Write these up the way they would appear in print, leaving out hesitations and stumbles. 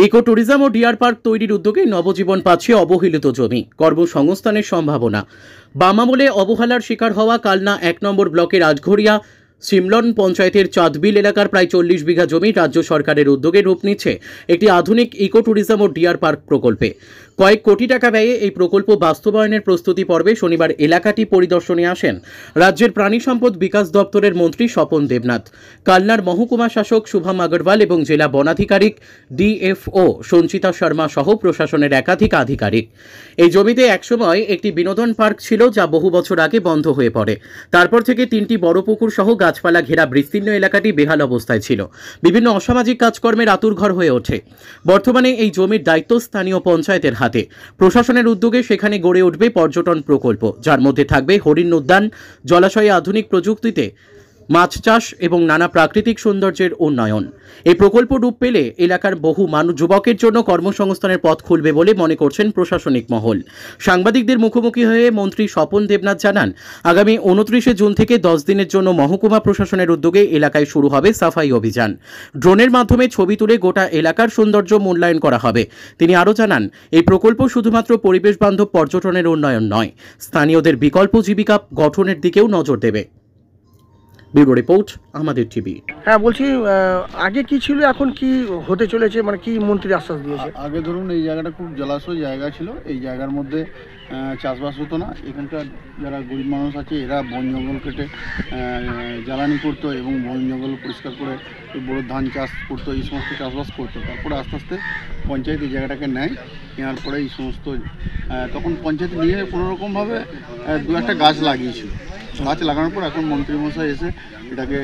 Eco tourism ও deer park তৈরির উদ্যোগে নবজীবন পাচ্ছে অবহেলিত জমি, কর্মসংস্থানের সম্ভাবনা। বাম আমলে অবহেলার শিকার হওয়া কালনা ১ নম্বর ব্লকের আজঘরিয়া সিমলন পঞ্চায়েতের চাঁদবিল এলাকার প্রায় ৪০ বিঘা জমি রাজ্য সরকারের উদ্যোগে রূপ নিচ্ছে একটি আধুনিক ইকো ট্যুরিজম ও ডিয়ার পার্ক প্রকল্পে। কয়েক কোটি টাকা ব্যয়ে এই প্রকল্প বাস্তবায়নের প্রস্তুতি পর্বে শনিবার এলাকাটি পরিদর্শনে আসেন রাজ্যের প্রাণী সম্পদ বিকাশ দপ্তরের মন্ত্রী স্বপন দেবনাথ, কালনার মহকুমা শাসক শুভম আগরওয়াল এবং জেলা বনাধিকারিক ডিএফও সঞ্চিতা শর্মা সহ প্রশাসনের একাধিক আধিকারিক। এই জমিতে একসময় একটি বিনোদন পার্ক ছিল, যা বহু বছর আগে বন্ধ হয়ে পড়ে। তারপর থেকে ৩টি বড় পুকুর সহ গাছপালা ঘেরা বিস্তীর্ণ এলাকাটি বেহাল অবস্থায় ছিল, বিভিন্ন অসামাজিক কাজকর্মের আতুরঘর হয়ে ওঠে। বর্তমানে এই জমির দায়িত্ব স্থানীয় পঞ্চায়েতের হাতে। প্রশাসনের উদ্যোগে সেখানে গড়ে উঠবে পর্যটন প্রকল্প, যার মধ্যে থাকবে হরিণ উদ্যান, জলাশয়ে আধুনিক প্রযুক্তিতে মাছ চাষ এবং নানা প্রাকৃতিক সৌন্দর্যের উন্নয়ন। এই প্রকল্প রূপ পেলে এলাকার বহু যুবকের জন্য কর্মসংস্থানের পথ খুলবে বলে মনে করছেন প্রশাসনিক মহল। সাংবাদিকদের মুখোমুখি হয়ে মন্ত্রী স্বপন দেবনাথ জানান, আগামী ২৯শে জুন থেকে ১০ দিনের জন্য মহকুমা প্রশাসনের উদ্যোগে এলাকায় শুরু হবে সাফাই অভিযান। ড্রোনের মাধ্যমে ছবি তুলে গোটা এলাকার সৌন্দর্য মূল্যায়ন করা হবে। তিনি আরও জানান, এই প্রকল্প শুধুমাত্র পরিবেশ বান্ধব পর্যটনের উন্নয়ন নয়, স্থানীয়দের বিকল্প জীবিকা গঠনের দিকেও নজর দেবে। ব্যুরো রিপোর্ট, আমাদের টিভি। হ্যাঁ, বলছি আগে কি ছিল, এখন কি হতে চলেছে, মানে কি মন্ত্রী আশ্বাস দিয়েছে? আগে ধরুন এই জায়গাটা খুব জলাশয় জায়গা ছিল, এই জায়গার মধ্যে চাষবাস হতো না। এখানকার যারা গরিব মানুষ আছে এরা বন জঙ্গল কেটে জ্বালানি করতো এবং বন জঙ্গল পরিষ্কার করে বড় ধান চাষ করতো, এই সমস্ত চাষবাস করতো। তারপরে আস্তে আস্তে পঞ্চায়েত এই জায়গাটাকে নেয়, নেওয়ার পরে এই সমস্ত তখন পঞ্চায়েত নিয়ে কোনোরকমভাবে দু একটা গাছ লাগিয়েছিল। গাছ লাগানোর পর এখন মন্ত্রীমশাই এসে এটাকে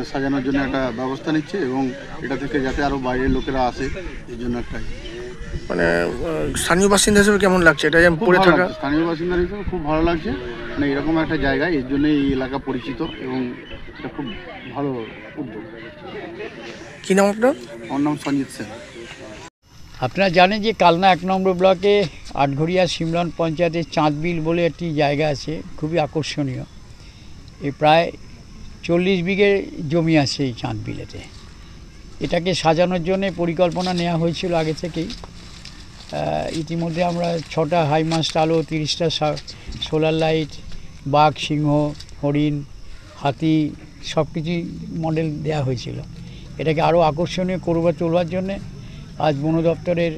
সাজানোর জন্য একটা ব্যবস্থা নিচ্ছে এবং এটা থেকে যাতে আরও বাইরের লোকেরা আসে এই জন্য একটা মানে স্থানীয় বাসিন্দা হিসেবে কেমন লাগছে এটা পড়ে থাকা? স্থানীয় বাসিন্দা হিসেবে খুব ভালো লাগছে, মানে এরকম একটা জায়গায় এর জন্য এই এলাকা পরিচিত এবং এটা খুব ভালো উদ্যোগ। কী নাম আপনার? আমার নাম সঞ্জিত সেন। আপনারা জানেন যে কালনা ১ নম্বর ব্লকে আটঘরিয়া সিমলন পঞ্চায়েতের চাঁদবিল বলে একটি জায়গা আছে, খুবই আকর্ষণীয়। এই প্রায় ৪০ বিঘে জমি আছে এই চাঁদবিলেতে। এটাকে সাজানোর জন্য পরিকল্পনা নেওয়া হয়েছিল আগে থেকেই। ইতিমধ্যে আমরা ৬টা হাইমাস্ট আলো, ৩০টা সোলার লাইট, বাঘ, সিংহ, হরিণ, হাতি সব কিছুই মডেল দেওয়া হয়েছিল। এটাকে আরও আকর্ষণীয় তোলবার জন্যে আজ বন দপ্তরের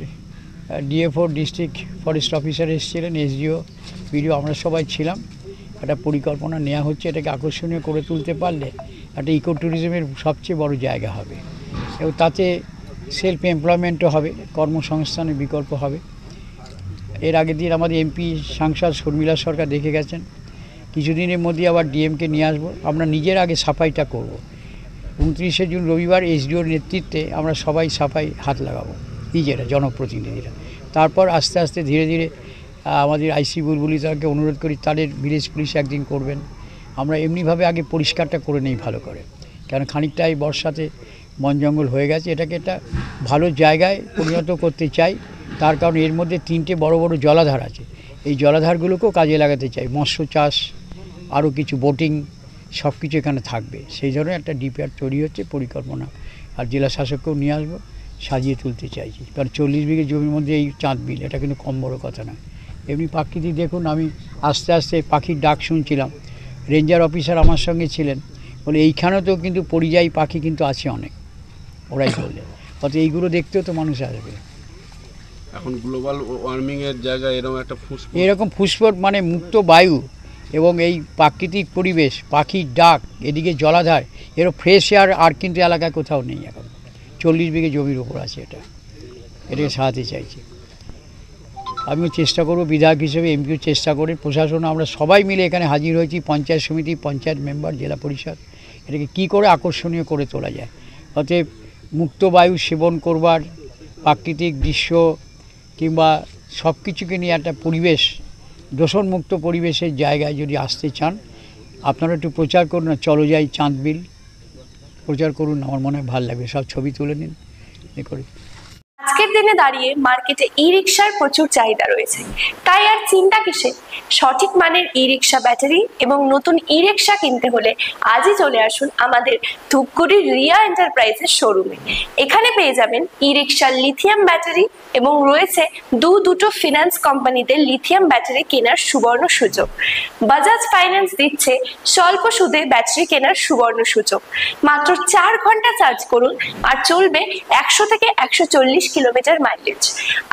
ডিএফও ডিস্ট্রিক্ট ফরেস্ট অফিসার এসেছিলেন, এসডিও, বিডিও, আমরা সবাই ছিলাম। একটা পরিকল্পনা নেওয়া হচ্ছে, এটাকে আকর্ষণীয় করে তুলতে পারলে একটা ইকো ট্যুরিজমের সবচেয়ে বড় জায়গা হবে এবং তাতে সেলফ এমপ্লয়মেন্টও হবে, কর্মসংস্থানের বিকল্প হবে। এর আগের দিন আমাদের এমপি সাংসদ শর্মিলা সরকার দেখে গেছেন, কিছুদিনের মধ্যে আবার ডিএমকে নিয়ে আসবো। আমরা নিজের আগে সাফাইটা করব। ২৯শে জুন রবিবার এসডিওর নেতৃত্বে আমরা সবাই সাফাই হাত লাগাবো, নিজেরা জনপ্রতিনিধিরা। তারপর আস্তে আস্তে ধীরে ধীরে আমাদের আইসি বুলবুলি তাকে অনুরোধ করি তাদের ভিলেজ পুলিশ একদিন করবেন। আমরা এমনিভাবে আগে পরিষ্কারটা করে নেই ভালো করে, কারণ খানিকটা এই বর্ষাতে বন জঙ্গল হয়ে গেছে। এটাকে একটা ভালো জায়গায় পরিণত করতে চাই, তার কারণ এর মধ্যে 3টে বড় বড় জলাধার আছে। এই জলাধারগুলোকেও কাজে লাগাতে চাই, মৎস্য চাষ, আরও কিছু বোটিং, সব কিছু এখানে থাকবে। সেই ধরনের একটা ডিপিআর তৈরি হচ্ছে, পরিকল্পনা। আর জেলা শাসককেও নিয়ে আসবো, সাজিয়ে তুলতে চাইছি। কারণ ৪০ বিঘে জমির মধ্যে এই চাঁদবিল, এটা কিন্তু কম বড় কথা নয়। এমনি প্রাকৃতিক দেখুন, আমি আস্তে আস্তে পাখির ডাক শুনছিলাম, রেঞ্জার অফিসার আমার সঙ্গে ছিলেন, বলে এইখানেও তো কিন্তু পরিযায়ী পাখি কিন্তু আছে অনেক, ওরাই বললে। অত এইগুলো দেখতেও তো মানুষ আসবে। এখন গ্লোবাল ওয়ার্মিংয়ের জায়গায় এরকম ফুসফট মানে মুক্ত বায়ু এবং এই প্রাকৃতিক পরিবেশ, পাখির ডাক, এদিকে জলাধার, এরও ফ্রেশ এয়ার আর কিন্তু এলাকায় কোথাও নেই। এখন ৪০ বিঘে জমির ওপর আছে, এটাকে সাজাতে চাইছি। আমিও চেষ্টা করব বিধায়ক হিসেবে, এমপিও চেষ্টা করে, প্রশাসন আমরা সবাই মিলে এখানে হাজির হয়েছি, পঞ্চায়েত সমিতি, পঞ্চায়েত মেম্বার, জেলা পরিষদ। এটাকে কী করে আকর্ষণীয় করে তোলা যায়। অতএব মুক্ত বায়ু সেবন করবার, প্রাকৃতিক দৃশ্য কিংবা সব কিছুকে নিয়ে একটা পরিবেশ, দূষণমুক্ত পরিবেশের জায়গায় যদি আসতে চান, আপনারা একটু প্রচার করুন না, চলো যাই চাঁদবিল, প্রচার করুন, আমার মনে হয় ভালো লাগবে। সব ছবি তুলে নিন, এ করে। আজকের দিনে দাঁড়িয়ে মার্কেটে ই রিক্সার প্রচুর চাহিদা রয়েছে, তাই আর চিন্তা কিসে? সঠিক মানের ই রিক্সা ব্যাটারি এবং নতুন ই রিক্সা কিনতে হলে আজই চলে আসুন আমাদের ধূপগুড়ির রিয়া এন্টারপ্রাইজের শোরুমে। এখানে পেয়ে যাবেন ই রিক্সার লিথিয়াম ব্যাটারি এবং রয়েছে দুটো ফিনান্স কোম্পানিতে লিথিয়াম ব্যাটারি কেনার সুবর্ণ সুযোগ। বাজাজ ফাইন্যান্স দিচ্ছে স্বল্প সুদে ব্যাটারি কেনার সুবর্ণ সুযোগ। মাত্র 4 ঘন্টা চার্জ করুন আর চলবে 100 থেকে 140 কিলোমিটার মাইলেজ।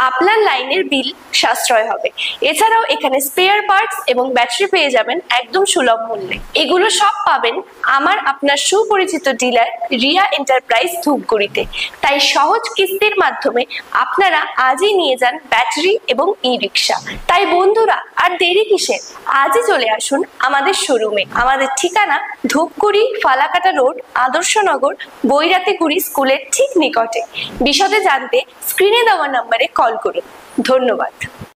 আপনার লাইনের বিল সাশ্রয় হবে। এছাড়াও এখানে স্পেয়ার পার্টস এবং ব্যাটারি পেয়ে যাবেন একদম সুলভ মূল্যে। এগুলো সব পাবেন আমার আপনার সুপরিচিত ডিলার রিয়া এন্টারপ্রাইজ ধূপগুড়িতে। তাই সহজ কিস্তির মাধ্যমে আপনারা আজই নিয়ে যান ব্যাটারি এবং ই রিক্সা। তাই বন্ধুরা আর দেরি কিসের? আজই চলে আসুন আমাদের শোরুমে। আমাদের ঠিকানা ধূপগুড়ি ফালাকাটা রোড, আদর্শনগর, বৈরাতিগুড়ি স্কুলের ঠিক নিকটে। বিশদে জানতে স্ক্রিনে দেওয়া নম্বরে কল করুন। ধন্যবাদ।